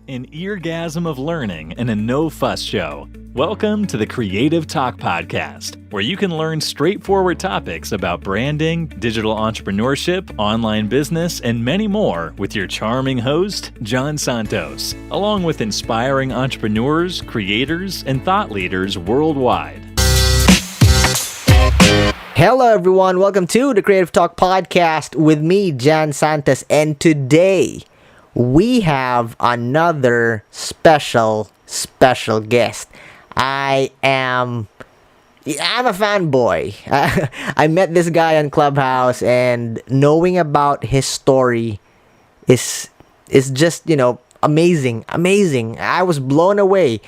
An eargasm of learning in a no-fuss show. Welcome to the Creative Talk podcast, where you can learn straightforward topics about branding, digital entrepreneurship, online business, and many more with your charming host, John Santos, along with inspiring entrepreneurs, creators, and thought leaders worldwide. Hello, everyone. Welcome to the Creative Talk podcast with me, John Santos, and today we have another special guest. I'm a fanboy. I met this guy on Clubhouse, and knowing about his story is just, amazing. I was blown away.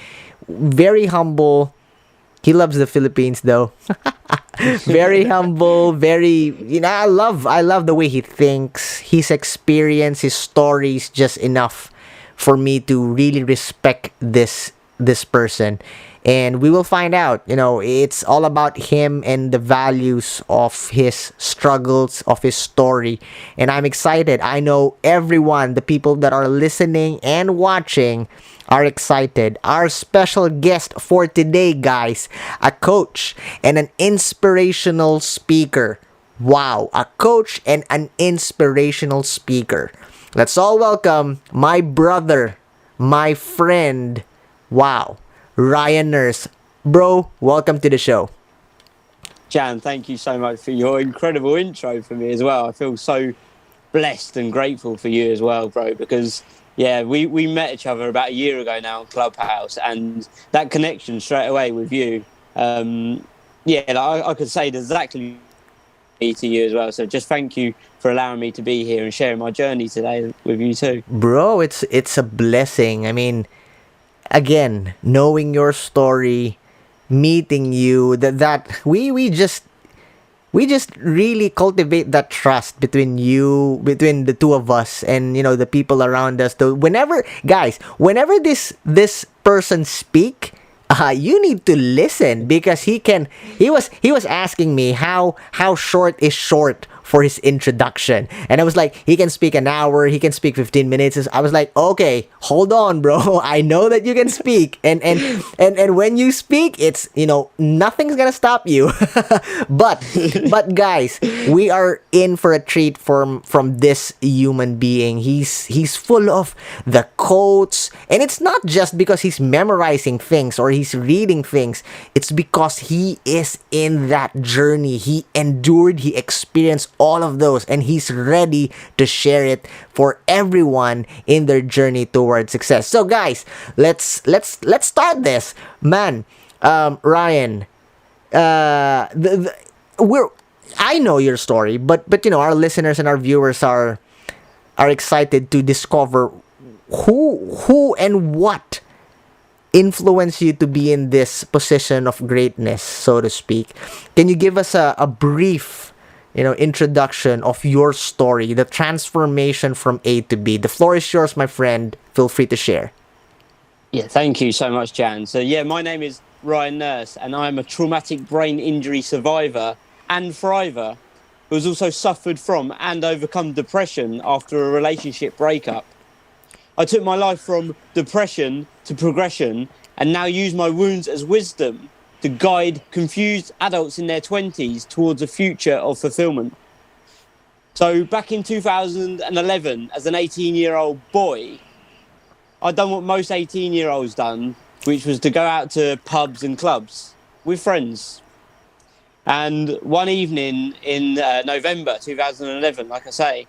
Very humble. He loves the Philippines, though. Very humble, I love the way he thinks. His experience, his stories, just enough for me to really respect this person. And we will find out, it's all about him and the values of his struggles, of his story. And I'm excited. I know everyone, the people that are listening and watching, are excited. Our special guest for today, guys, a coach and an inspirational speaker. Wow, a coach and an inspirational speaker. Let's all welcome my brother, my friend, Ryan Nurse. Bro, welcome to the show. Jan, thank you so much for your incredible intro for me as well. I feel so blessed and grateful for you as well, bro, because we met each other about a year ago now on Clubhouse, and that connection straight away with you, I could say exactly to you as well. So just thank you for allowing me to be here and sharing my journey today with you too. Bro, it's a blessing. I mean, again, knowing your story, meeting you, that we just really cultivate that trust between the two of us and the people around us. So whenever this person speak, you need to listen, because he was asking me how short is short for his introduction, and I was like, he can speak an hour, he can speak 15 minutes. I was like, okay, hold on, bro. I know that you can speak, and when you speak, it's nothing's gonna stop you. but guys, we are in for a treat from this human being. He's full of the quotes, and it's not just because he's memorizing things or he's reading things. It's because he is in that journey. He endured, he experienced all of those, and he's ready to share it for everyone in their journey towards success. So guys, let's start this, man. Ryan, I know your story, but our listeners and our viewers are excited to discover who and what influenced you to be in this position of greatness, so to speak. Can you give us a brief introduction of your story, the transformation from A to B? The floor is yours, my friend. Feel free to share. Yeah, thank you so much, Jan. So my name is Ryan Nurse, and I'm a traumatic brain injury survivor and thriver who has also suffered from and overcome depression after a relationship breakup. I took my life from depression to progression, and now use my wounds as wisdom to guide confused adults in their 20s towards a future of fulfillment. So back in 2011, as an 18-year-old boy, I'd done what most 18-year-olds done, which was to go out to pubs and clubs with friends. And one evening in November 2011, like I say,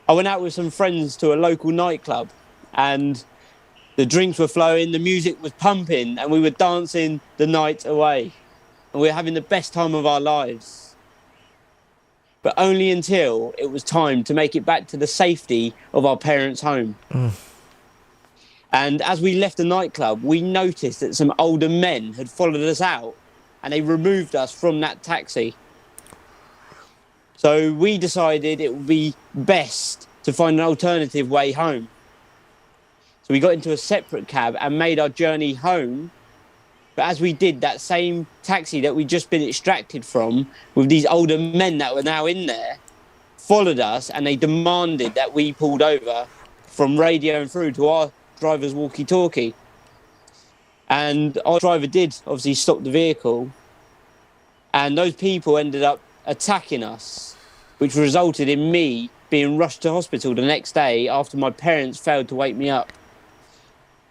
I went out with some friends to a local nightclub, and the drinks were flowing, the music was pumping, and we were dancing the night away. And we were having the best time of our lives. But only until it was time to make it back to the safety of our parents' home. And as we left the nightclub, we noticed that some older men had followed us out, and they removed us from that taxi. So we decided it would be best to find an alternative way home. So we got into a separate cab and made our journey home. But as we did, that same taxi that we'd just been extracted from, with these older men that were now in there, followed us, and they demanded that we pulled over from radio and through to our driver's walkie-talkie. And our driver did obviously stop the vehicle. And those people ended up attacking us, which resulted in me being rushed to hospital the next day after my parents failed to wake me up.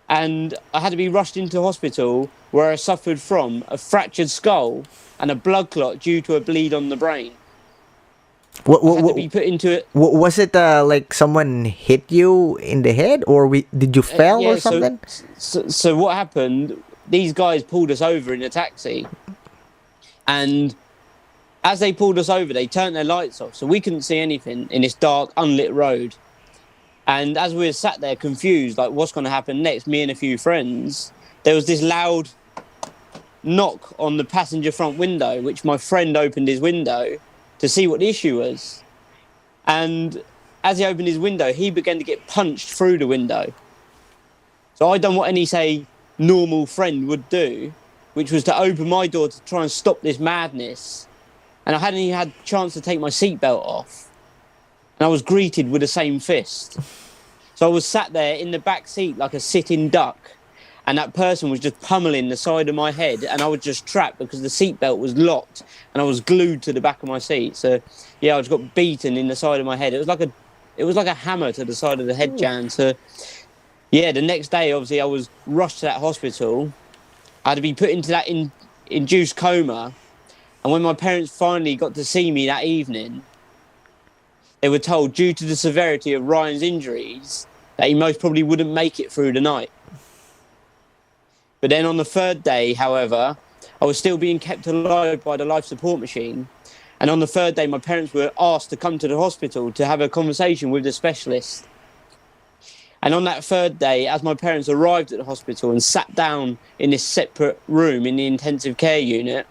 And I had to be rushed into hospital where I suffered from a fractured skull and a blood clot due to a bleed on the brain. I had to be put into it. Was it like someone hit you in the head, or did you fell or something? So what happened? These guys pulled us over in a taxi, and as they pulled us over, they turned their lights off, so we couldn't see anything in this dark, unlit road. And as we were sat there confused, like what's going to happen next, me and a few friends, there was this loud knock on the passenger front window, which my friend opened his window to see what the issue was. And as he opened his window, he began to get punched through the window. So I done what any, say, normal friend would do, which was to open my door to try and stop this madness. And I hadn't even had a chance to take my seatbelt off. And I was greeted with the same fist. So I was sat there in the back seat like a sitting duck. And that person was just pummeling the side of my head, and I was just trapped because the seatbelt was locked and I was glued to the back of my seat. So yeah, I just got beaten in the side of my head. It was like a hammer to the side of the head, Jan. So yeah, the next day, obviously, I was rushed to that hospital. I had to be put into that induced coma. And when my parents finally got to see me that evening, they were told, due to the severity of Ryan's injuries, that he most probably wouldn't make it through the night. But then on the third day, however, I was still being kept alive by the life support machine. And on the third day, my parents were asked to come to the hospital to have a conversation with the specialist. And on that third day, as my parents arrived at the hospital and sat down in this separate room in the intensive care unit,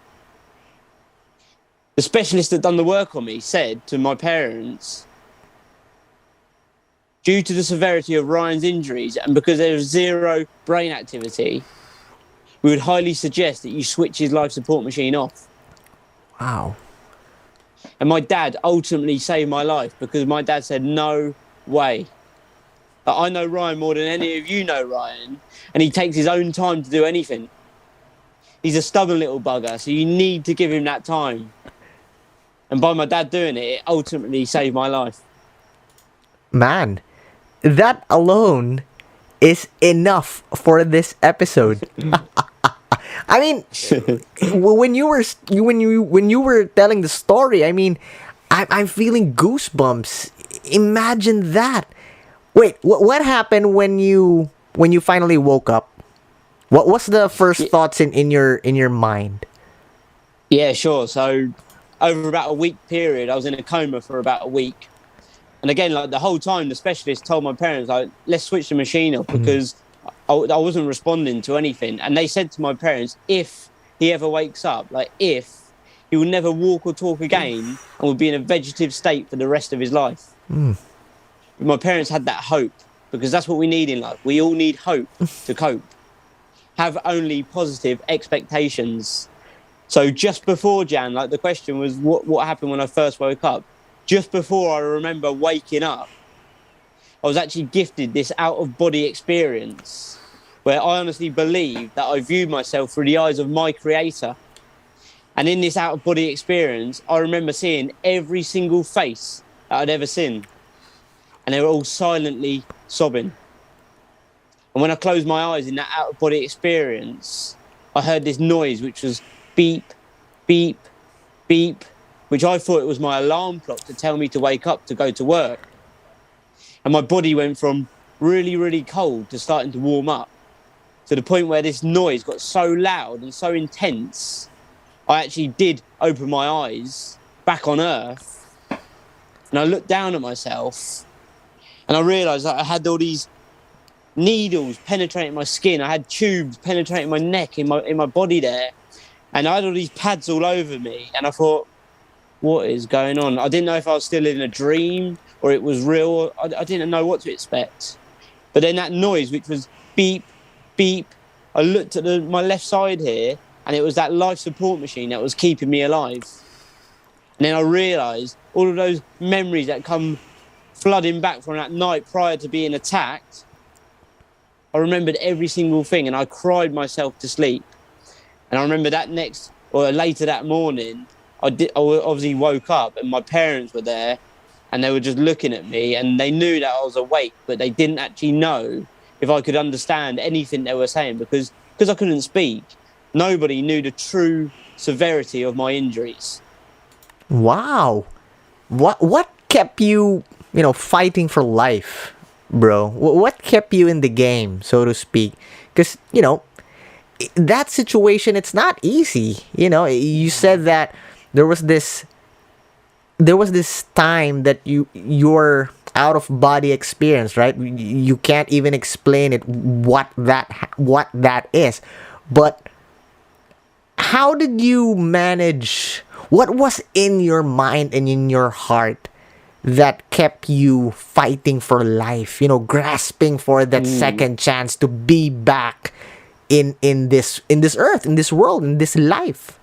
the specialist that done the work on me said to my parents, due to the severity of Ryan's injuries and because there was zero brain activity, we would highly suggest that you switch his life support machine off. Wow. And my dad ultimately saved my life because my dad said, no way. Like, I know Ryan more than any of you know Ryan, and he takes his own time to do anything. He's a stubborn little bugger, so you need to give him that time. And by my dad doing it, it ultimately saved my life. Man, that alone is enough for this episode. I mean, when you were telling the story, I mean, I'm feeling goosebumps. Imagine that. Wait, what happened when you finally woke up? What's the first thoughts in your mind? Yeah, sure. So over about a week period, I was in a coma for about a week. And again, like the whole time, the specialist told my parents, like, let's switch the machine off because I wasn't responding to anything. And they said to my parents, if he ever wakes up, like if, he will never walk or talk again and will be in a vegetative state for the rest of his life. My parents had that hope because that's what we need in life. We all need hope to cope. Have only positive expectations. So just before, Jan, like the question was, what happened when I first woke up? Just before I remember waking up, I was actually gifted this out-of-body experience where I honestly believed that I viewed myself through the eyes of my creator. And in this out-of-body experience, I remember seeing every single face that I'd ever seen. And they were all silently sobbing. And when I closed my eyes in that out-of-body experience, I heard this noise which was beep, beep, beep, which I thought it was my alarm clock to tell me to wake up to go to work. And my body went from really, really cold to starting to warm up, to the point where this noise got so loud and so intense, I actually did open my eyes back on Earth. And I looked down at myself and I realised that I had all these needles penetrating my skin. I had tubes penetrating my neck, in my body there. And I had all these pads all over me. And I thought, what is going on? I didn't know if I was still in a dream or it was real. I didn't know what to expect. But then that noise, which was beep, beep, I looked at my left side here and it was that life support machine that was keeping me alive. And then I realised all of those memories that come flooding back from that night prior to being attacked, I remembered every single thing, and I cried myself to sleep. And I remember later that morning, I obviously woke up, and my parents were there, and they were just looking at me, and they knew that I was awake, but they didn't actually know if I could understand anything they were saying because I couldn't speak. Nobody knew the true severity of my injuries. Wow. What kept you, fighting for life, bro? What kept you in the game, so to speak? Because, that situation, it's not easy. You said that there was this time that your out of body experience, right? You can't even explain it what that is. But how did you manage? What was in your mind and in your heart that kept you fighting for life, grasping for that second chance to be back in this earth, in this world, in this life?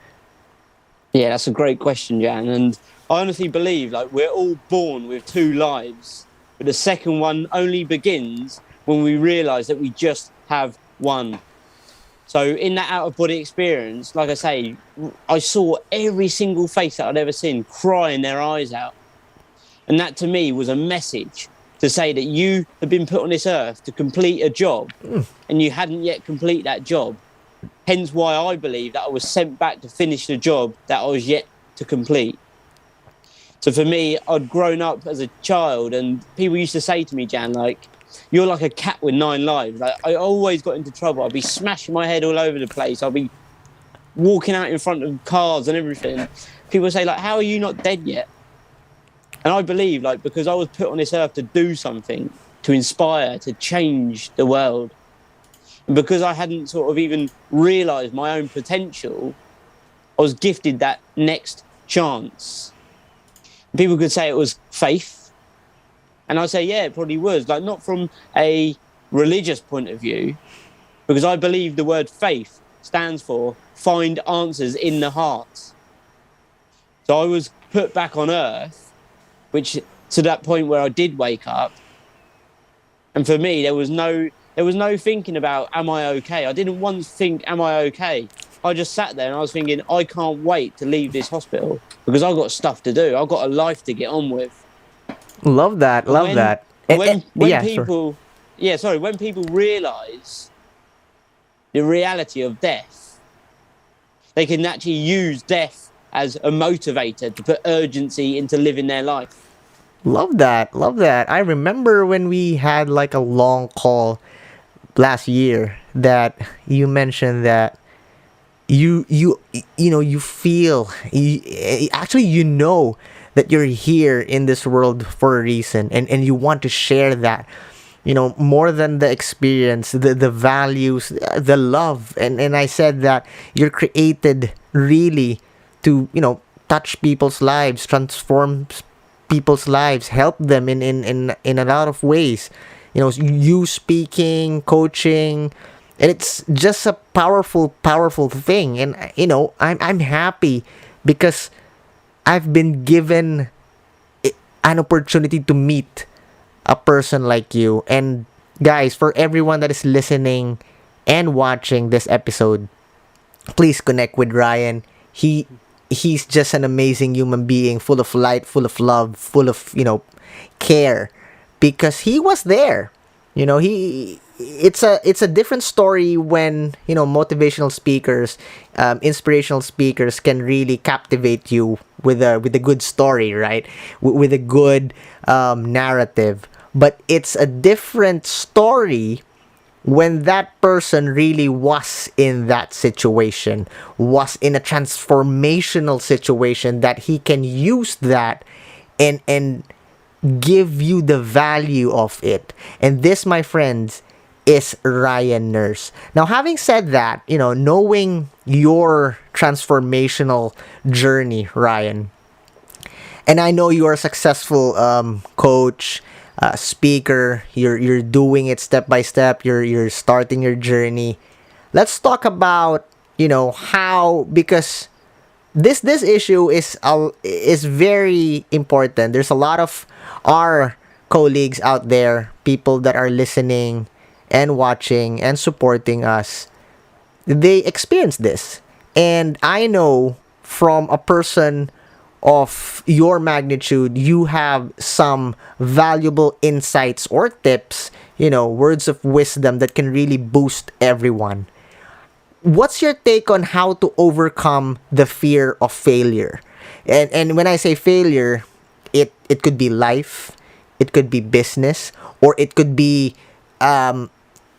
Yeah, that's a great question, Jan. And I honestly believe we're all born with two lives, but the second one only begins when we realise that we just have one. So in that out-of-body experience, like I say, I saw every single face that I'd ever seen crying their eyes out. And that to me was a message to say that you had been put on this earth to complete a job and you hadn't yet completed that job. Hence why I believe that I was sent back to finish the job that I was yet to complete. So for me, I'd grown up as a child and people used to say to me, Jan, you're like a cat with 9 lives. I always got into trouble. I'd be smashing my head all over the place. I'd be walking out in front of cars and everything. People say, how are you not dead yet? And I believe, because I was put on this earth to do something, to inspire, to change the world. And because I hadn't sort of even realised my own potential, I was gifted that next chance. People could say it was faith. And I say, yeah, it probably was. Not from a religious point of view, because I believe the word faith stands for find answers in the heart. So I was put back on earth, which to that point where I did wake up. And for me, there was no thinking about, am I okay? I didn't once think, am I okay? I just sat there and I was thinking, I can't wait to leave this hospital because I've got stuff to do. I've got a life to get on with. Love that. When people realise the reality of death, they can actually use death as a motivator to put urgency into living their life. Love that. I remember when we had a long call last year that you mentioned that you feel actually that you're here in this world for a reason, and you want to share that, more than the experience, the values, the love, and I said that you're created really to touch people's lives, transform people's lives, help them in a lot of ways. You speaking, coaching, and it's just a powerful thing. And I'm happy because I've been given an opportunity to meet a person like you. And guys, for everyone that is listening and watching this episode, please connect with Ryan. He's just an amazing human being, full of light, full of love, full of care, because he was there. It's a different story when motivational speakers, inspirational speakers can really captivate you with a good story, right? With a good narrative. But it's a different story when that person really was in that situation, was in a transformational situation, that he can use that and give you the value of it. And this, my friends, is Ryan Nurse. Now, having said that, knowing your transformational journey, Ryan, and I know you are a successful coach, speaker. You're doing it step by step. You're starting your journey. Let's talk about how, because this issue is very important. There's a lot of our colleagues out there, people that are listening, and watching and supporting us, they experience this. And I know from a person of your magnitude, you have some valuable insights or tips, words of wisdom that can really boost everyone. What's your take on how to overcome the fear of failure? And when I say failure, it could be life, it could be business, or it could be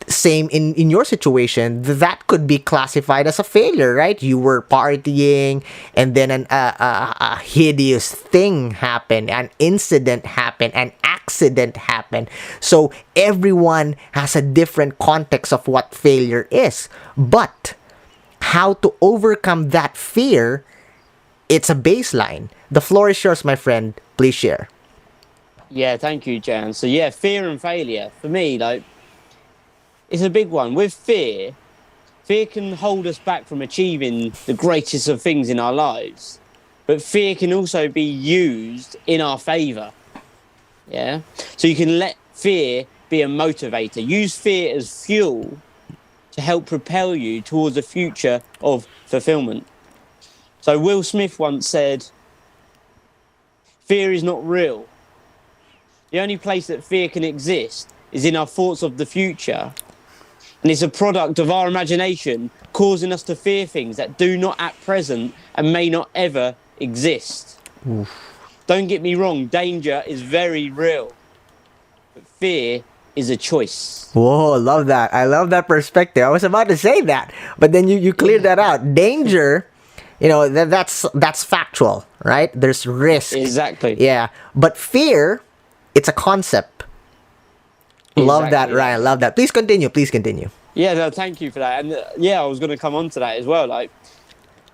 same in your situation. That could be classified as a failure, right? You were partying, and then a hideous thing happened, an incident happened, an accident happened. So everyone has a different context of what failure is, but how to overcome that fear, it's a baseline. The floor is yours, my friend. Please share. Yeah, thank you, Jan. So yeah, fear and failure for me, it's a big one. With fear can hold us back from achieving the greatest of things in our lives. But fear can also be used in our favour. Yeah? So you can let fear be a motivator. Use fear as fuel to help propel you towards a future of fulfillment. So Will Smith once said, "Fear is not real. The only place that fear can exist is in our thoughts of the future. And it's a product of our imagination causing us to fear things that do not at present and may not ever exist." Oof. Don't get me wrong, danger is very real. But fear is a choice. Whoa, love that. I love that perspective. I was about to say that, but then you cleared that out. Danger, that's factual, right? There's risk. Exactly. Yeah. But fear, it's a concept. Love that, Ryan. Love that. Please continue. Yeah, no, thank you for that. And I was going to come on to that as well.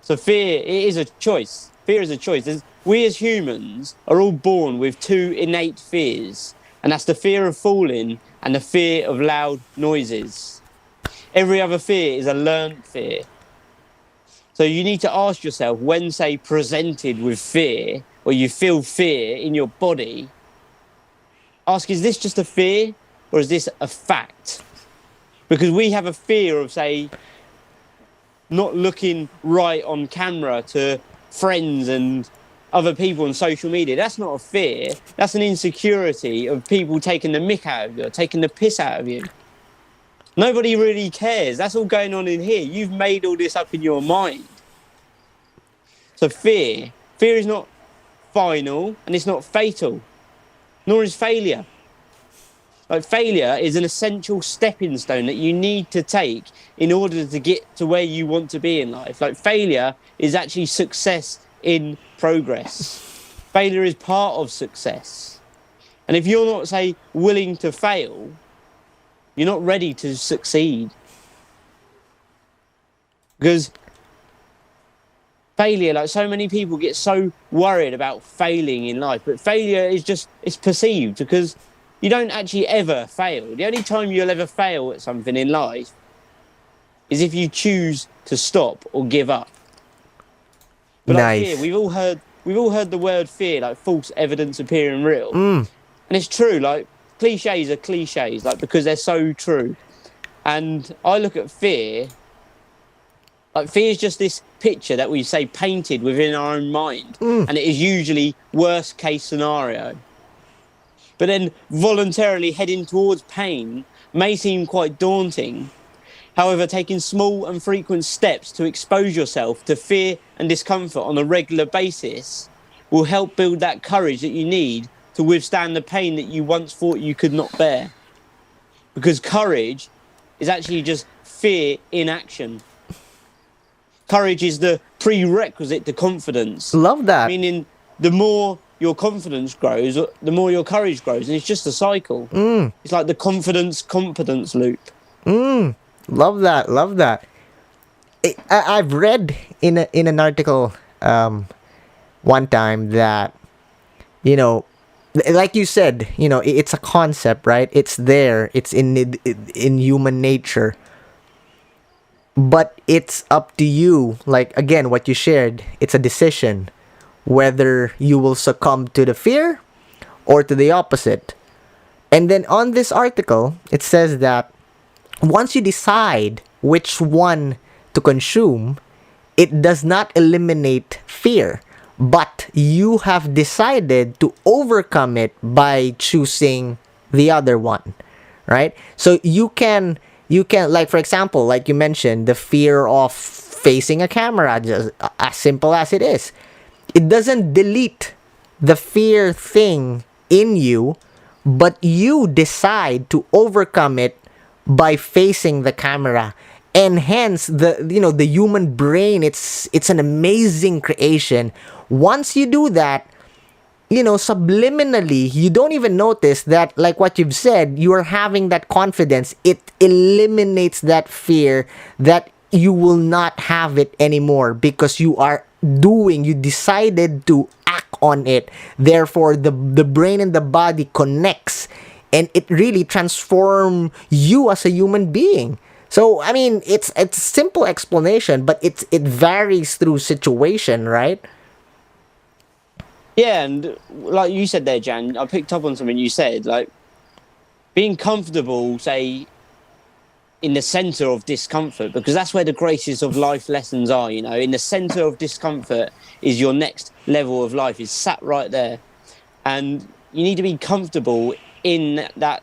So fear, it is a choice. Fear is a choice. We as humans are all born with two innate fears, and that's the fear of falling and the fear of loud noises. Every other fear is a learned fear. So you need to ask yourself, when, say, presented with fear, or you feel fear in your body, ask, is this just a fear or is this a fact? Because we have a fear of, say, not looking right on camera to friends and other people on social media. That's not a fear. That's an insecurity of people taking the mick out of you, or taking the piss out of you. Nobody really cares. That's all going on in here. You've made all this up in your mind. So fear is not final and it's not fatal, nor is failure. Failure is an essential stepping stone that you need to take in order to get to where you want to be in life. Failure is actually success in progress. Failure is part of success. And if you're not, say, willing to fail, you're not ready to succeed. Because failure, so many people get so worried about failing in life, but failure is it's perceived, because you don't actually ever fail. The only time you'll ever fail at something in life is if you choose to stop or give up. But nice. Fear, we've all heard the word fear, false evidence appearing real. And it's true, cliches are cliches, because they're so true. And I look at fear, fear is just this picture that we say painted within our own mind. And it is usually worst case scenario. But then voluntarily heading towards pain may seem quite daunting. However, taking small and frequent steps to expose yourself to fear and discomfort on a regular basis will help build that courage that you need to withstand the pain that you once thought you could not bear. Because courage is actually just fear in action. Courage is the prerequisite to confidence. Love that. Meaning, the more your confidence grows, the more your courage grows. And it's just a cycle. It's like the confidence-competence loop. Love that. I've read in an article one time that, like you said, it's a concept, right? It's there. It's in human nature. But it's up to you. Again, what you shared, it's a decision whether you will succumb to the fear or to the opposite. And then on this article, it says that once you decide which one to consume, it does not eliminate fear, but you have decided to overcome it by choosing the other one, right? So you can, like, for example, like you mentioned, the fear of facing a camera, just as simple as it is, it doesn't delete the fear thing in you, but you decide to overcome it by facing the camera. And hence, the human brain, it's an amazing creation. Once you do that, subliminally, you don't even notice that, like what you've said, you are having that confidence. It eliminates that fear, that you will not have it anymore, because you decided to act on it. Therefore, the brain and the body connects, and it really transforms you as a human being. So, I mean, it's a simple explanation, but it varies through situation, right? Yeah, and like you said there, Jan, I picked up on something you said, like being comfortable, say, in the center of discomfort, because that's where the greatest of life lessons are. In the center of discomfort is your next level of life, is sat right there. And you need to be comfortable in that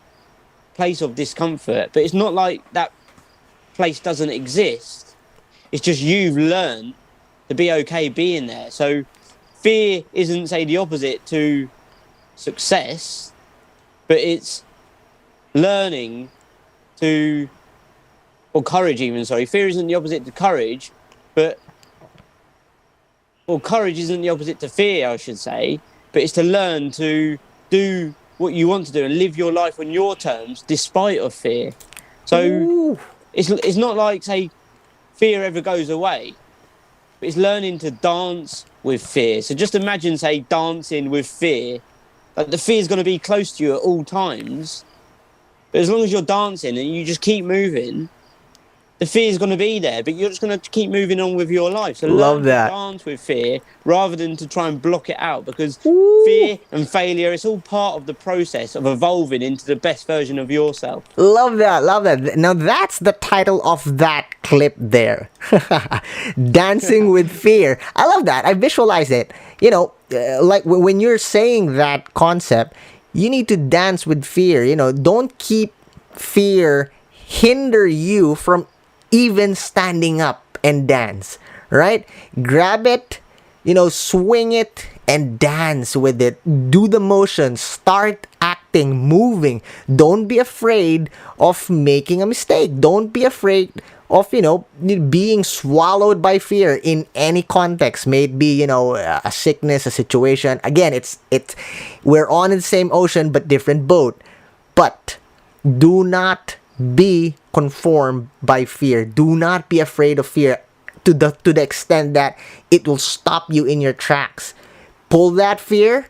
place of discomfort, but it's not like that place doesn't exist. It's just you've learned to be okay being there. So fear isn't, say, the opposite to success, but it's learning to, or courage even, sorry. Fear isn't the opposite to courage, or courage isn't the opposite to fear, I should say, but it's to learn to do what you want to do and live your life on your terms despite of fear. So Ooh. it's not like, say, fear ever goes away, but it's learning to dance with fear. So just imagine, say, dancing with fear. Like, the fear is going to be close to you at all times, but as long as you're dancing and you just keep moving, the fear is going to be there, but you're just going to keep moving on with your life. So Love learn that. to dance with fear rather than to try and block it out, because Ooh. fear and failure, it's all part of the process of evolving into the best version of yourself. Love that, love that. Now that's the title of that clip there. Dancing with fear. I love that. I visualize it. Like when you're saying that concept, you need to dance with fear. Don't keep fear hinder you from even standing up and dance, right? Grab it, swing it and dance with it. Do the motion, start acting, moving. Don't be afraid of making a mistake. Don't be afraid of, being swallowed by fear in any context. May it be, a sickness, a situation. Again, we're on the same ocean but different boat. But do not be conformed by fear. Do not be afraid of fear to the extent that it will stop you in your tracks. Pull that fear,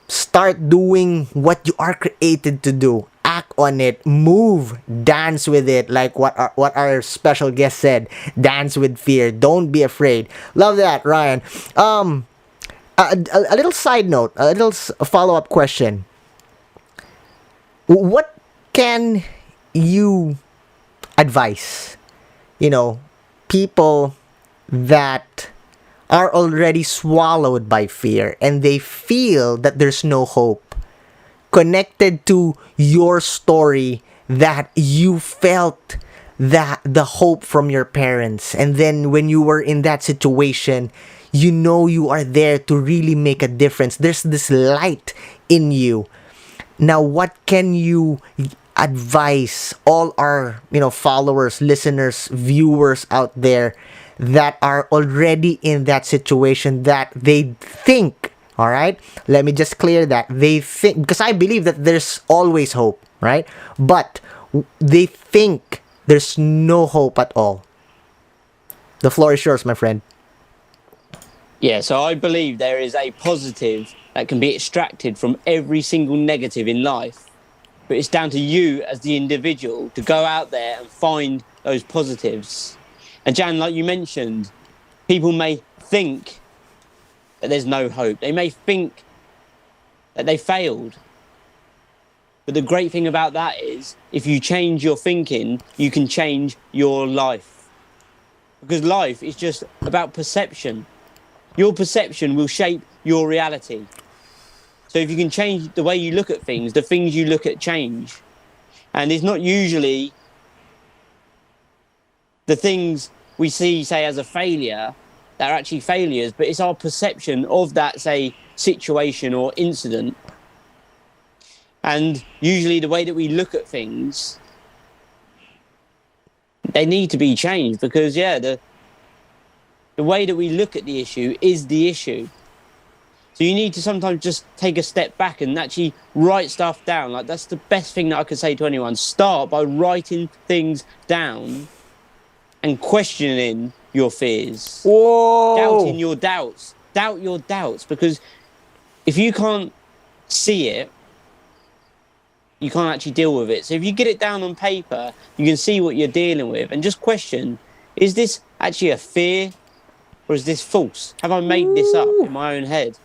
start doing what you are created to do. Act on it, move, dance with it, like what our special guest said. Dance with fear. Don't be afraid. Love that, Ryan. A little side note, a little follow-up question. What can you advise, people that are already swallowed by fear and they feel that there's no hope, connected to your story, that you felt that the hope from your parents, and then when you were in that situation, you are there to really make a difference. There's this light in you. Now, what can you advise all our followers, listeners, viewers out there that are already in that situation, that they think, all right, let me just clear that, they think, because I believe that there's always hope, right? But they think there's no hope at all. The floor is yours, my friend. Yeah, so I believe there is a positive that can be extracted from every single negative in life. But it's down to you as the individual to go out there and find those positives. And Jan, like you mentioned, people may think that there's no hope. They may think that they failed. But the great thing about that is if you change your thinking, you can change your life. Because life is just about perception. Your perception will shape your reality. So if you can change the way you look at things, the things you look at change. And it's not usually the things we see, say, as a failure that are actually failures, but it's our perception of that, say, situation or incident. And usually the way that we look at things, they need to be changed because, the way that we look at the issue is the issue. So you need to sometimes just take a step back and actually write stuff down. Like, that's the best thing that I could say to anyone. Start by writing things down and questioning your fears. Whoa! Doubting your doubts. Doubt your doubts, because if you can't see it, you can't actually deal with it. So if you get it down on paper, you can see what you're dealing with and just question, is this actually a fear or is this false? Have I made this up in my own head?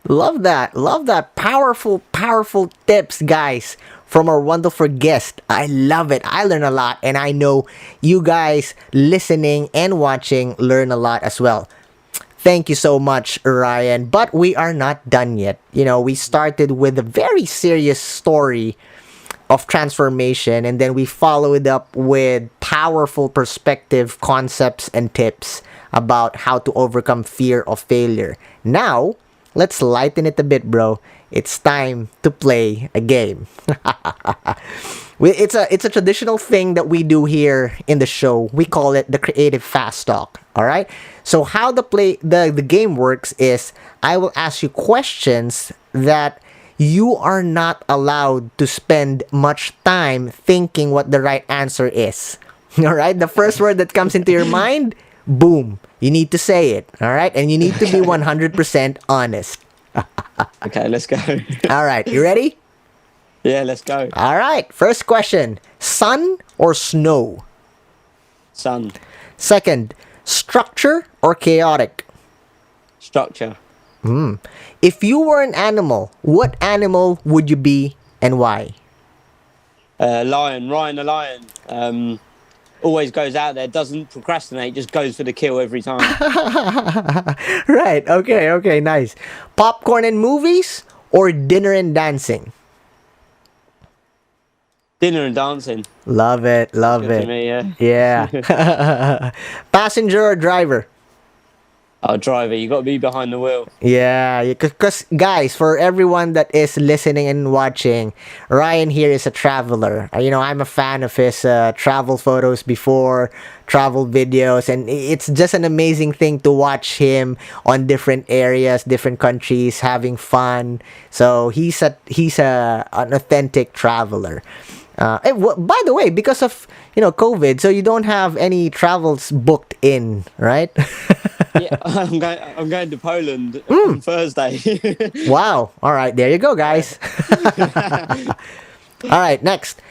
Love that. Love that. Powerful, powerful tips, guys, from our wonderful guest. I love it. I learn a lot, and I know you guys listening and watching learn a lot as well. Thank you so much, Ryan. But we are not done yet. You know, we started with a very serious story of transformation, and then we followed up with powerful perspective, concepts, and tips about how to overcome fear of failure. Now, let's lighten it a bit, bro. It's time to play a game. It's a traditional thing that we do here in the show. We call it the Creative Fast Talk. All right. So how the game works is I will ask you questions that you are not allowed to spend much time thinking what the right answer is. All right. The first word that comes into your mind, boom, you need to say it. All right. And you need to be 100% honest. Okay, let's go. All right. You ready? Yeah, let's go. All right. First question. Sun or snow? Sun. Second, structure or chaotic? Structure. If you were an animal, what animal would you be and why? Lion. Ryan the lion. Always goes out there, doesn't procrastinate, just goes for the kill every time. Right. Okay. Nice. Popcorn and movies or dinner and dancing? Dinner and dancing. Love it. Love Good it. to me, yeah. Yeah. Passenger or driver? Oh, driver, you got to be behind the wheel. Yeah, because guys, for everyone that is listening and watching, Ryan here is a traveler. I'm a fan of his travel photos before, travel videos, and it's just an amazing thing to watch him on different areas, different countries, having fun. So he's an authentic traveler. By the way, because of COVID, so you don't have any travels booked in, right? Yeah, I'm going to Poland on Thursday. Wow. All right, there you go, guys. All right, next.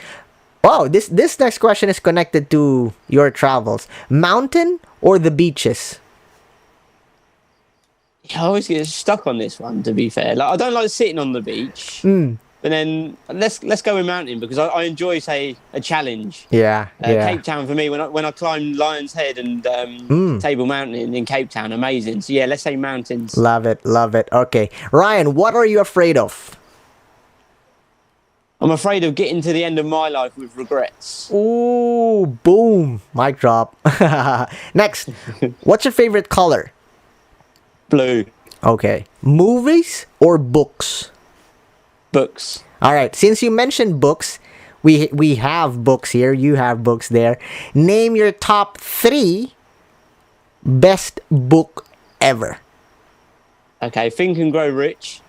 Oh, this next question is connected to your travels. Mountain or the beaches? I always get stuck on this one, to be fair. Like, I don't like sitting on the beach. But then let's go with mountain because I enjoy, say, a challenge. Yeah. Cape Town for me, when I climbed Lion's Head and Table Mountain in Cape Town, amazing. So yeah, let's say mountains. Love it. Okay. Ryan, what are you afraid of? I'm afraid of getting to the end of my life with regrets. Ooh, boom. Mic drop. Next, what's your favorite color? Blue. Okay. Movies or books? Books. All right. Since you mentioned books, we have books here. You have books there. Name your top 3 best book ever. Okay. Think and Grow Rich.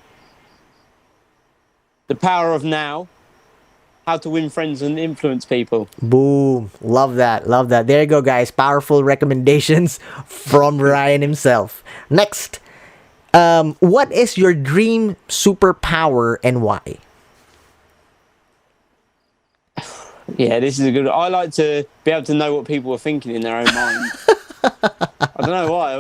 The Power of Now. How to Win Friends and Influence People. Boom. Love that. There you go, guys. Powerful recommendations from Ryan himself. Next. What is your dream superpower and why? Yeah, this is a good. I like to be able to know what people are thinking in their own mind. I don't know why.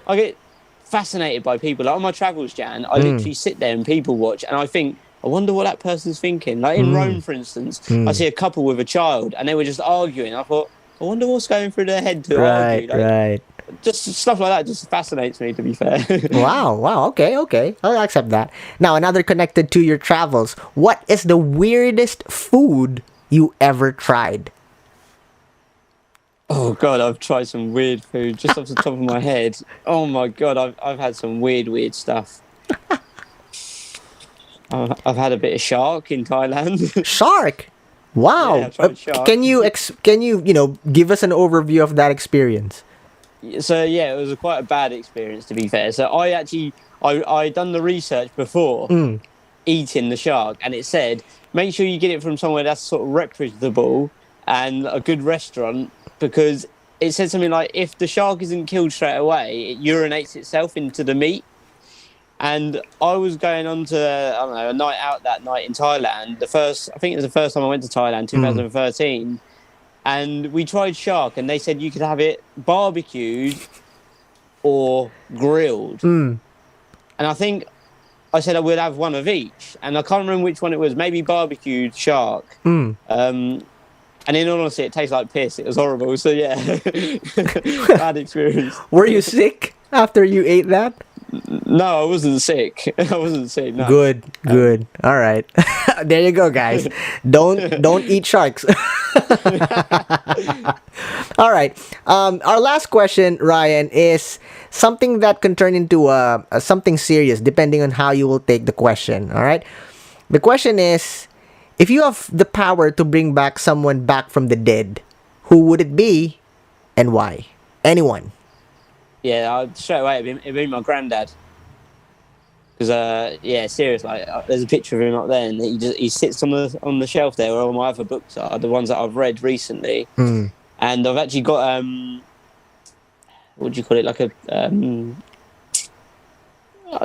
I get fascinated by people. Like on my travels, Jan, I literally sit there and people watch, and I think, I wonder what that person's thinking. Like in Rome, for instance, I see a couple with a child and they were just arguing. I thought, I wonder what's going through their head to argue. Like, right. just stuff like that just fascinates me, to be fair. Wow. Okay. I'll accept that. Now, another connected to your travels. What is the weirdest food you ever tried? Oh God, I've tried some weird food just off the top of my head. Oh my God, I've had some weird stuff. I've had a bit of shark in Thailand. Shark. Wow. Yeah, I've tried shark. Can you give us an overview of that experience? So yeah, it was quite a bad experience, to be fair. So I done the research before eating the shark, and it said make sure you get it from somewhere that's sort of reputable and a good restaurant, because it said something like if the shark isn't killed straight away, it urinates itself into the meat. And I was going on to, I don't know, a night out that night in Thailand. I think it was the first time I went to Thailand, 2013. And we tried shark, and they said you could have it barbecued or grilled. And I think I said I would have one of each. And I can't remember which one it was. Maybe barbecued shark. And in all honesty, it tastes like piss. It was horrible. So yeah, bad experience. Were you sick after you ate that? No, I wasn't sick. No. Good. All right. There you go, guys. Don't eat sharks. All right. Our last question, Ryan, is something that can turn into something serious depending on how you will take the question. All right. The question is, if you have the power to bring back someone back from the dead, who would it be and why? Anyone. Yeah, straight away it'd be my granddad. Because seriously, there's a picture of him up there, and he sits on the shelf there where all my other books are, the ones that I've read recently. And I've actually got what do you call it? Like a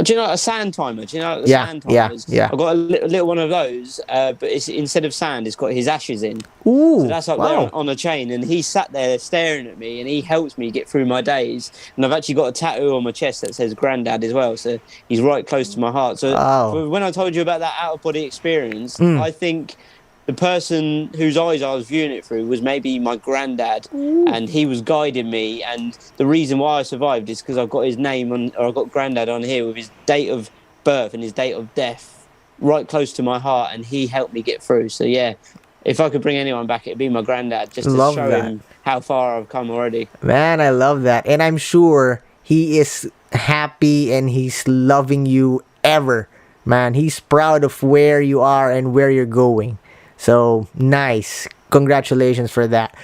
do you know a sand timer? Do you know the sand timers? Yeah. I've got a little one of those, but it's instead of sand, it's got his ashes in. Ooh, so that's up there on a chain, and he sat there staring at me, and he helps me get through my days. And I've actually got a tattoo on my chest that says "Granddad" as well, so he's right close to my heart. So when I told you about that out of body experience, I think the person whose eyes I was viewing it through was maybe my granddad, and he was guiding me. And the reason why I survived is because I've got his name I've got granddad on here with his date of birth and his date of death right close to my heart, and he helped me get through. So yeah, if I could bring anyone back, it'd be my granddad, just to show him how far I've come already. Man, I love that. And I'm sure he is happy and he's loving you ever. Man, he's proud of where you are and where you're going. So, nice. Congratulations for that.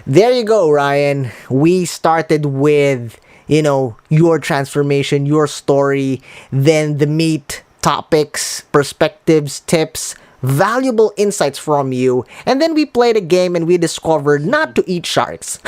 There you go, Ryan. We started with, your transformation, your story, then the meat, topics, perspectives, tips, valuable insights from you. And then we played a game and we discovered not to eat sharks.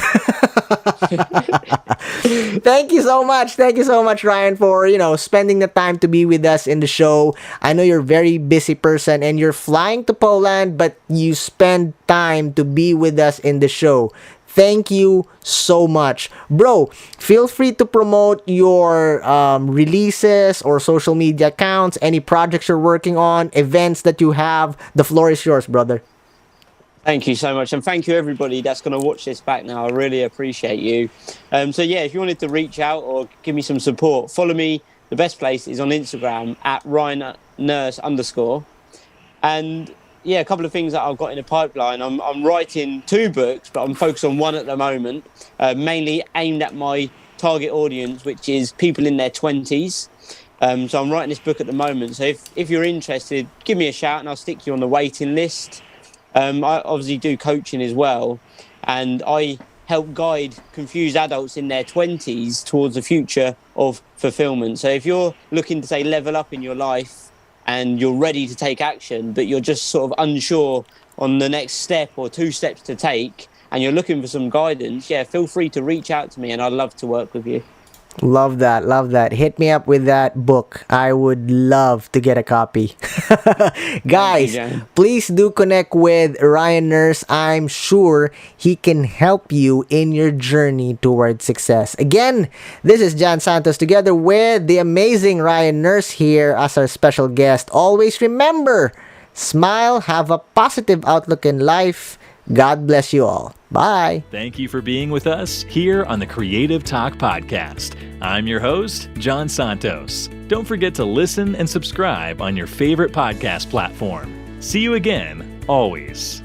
Thank you so much, Ryan, for, spending the time to be with us in the show. I know you're a very busy person and you're flying to Poland, but you spend time to be with us in the show. Thank you so much. Bro, feel free to promote your releases or social media accounts, any projects you're working on, events that you have. The floor is yours, brother. Thank you so much. And thank you, everybody that's going to watch this back now. I really appreciate you. If you wanted to reach out or give me some support, follow me. The best place is on Instagram at @RyanNurse_. And yeah, a couple of things that I've got in the pipeline. I'm writing 2 books, but I'm focused on one at the moment, mainly aimed at my target audience, which is people in their 20s. So I'm writing this book at the moment. So if you're interested, give me a shout and I'll stick you on the waiting list. I obviously do coaching as well, and I help guide confused adults in their 20s towards a future of fulfillment. So if you're looking to, say, level up in your life and you're ready to take action, but you're just sort of unsure on the next step or 2 steps to take, and you're looking for some guidance, feel free to reach out to me and I'd love to work with you. Love that. Hit me up with that book. I would love to get a copy. Guys, please do connect with Ryan Nurse. I'm sure he can help you in your journey towards success. Again, this is Jan Santos together with the amazing Ryan Nurse here as our special guest. Always remember, Smile, have a positive outlook in life. God bless you all. Bye. Thank you for being with us here on the Creative Talk podcast. I'm your host, John Santos. Don't forget to listen and subscribe on your favorite podcast platform. See you again, always.